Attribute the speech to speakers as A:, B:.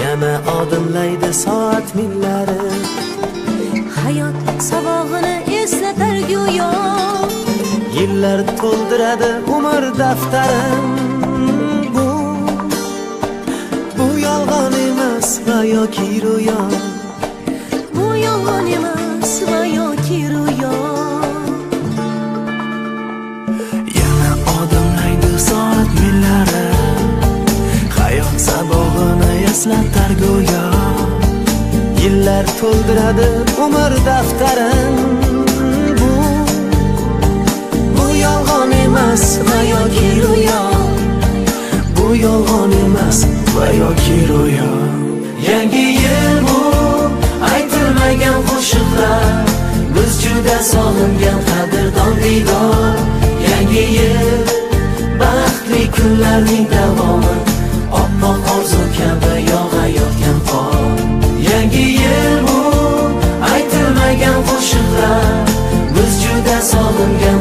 A: yana odimlaydi soat millari.
B: Hayot sabog'ini eslatar go'yo,
A: Yillar to'ldiradi umr daftarim. Bu yolg'on emas va yoki ro'yo.
B: bu yolg'on emas va yoki ro'yo.
A: Yana odimlaydi soat millari, hayot sabog'ini eslatar go'yo. Yillar to'ldiradi umr daftarim. Bu yolg'on emas va yoki ro'yo. Bu yolg'on emas va yoki ro'yo. Yangi yil bu aytilmagan qo'shiqlar, biz juda sog'ingan qadrdon diydor. Yangi yil baxtli kunlarning davomi, oppoq orzu kabi yog'ayotgan qor. Yangi yil bu aytilmagan qo'shiqlar, biz juda sog'ingan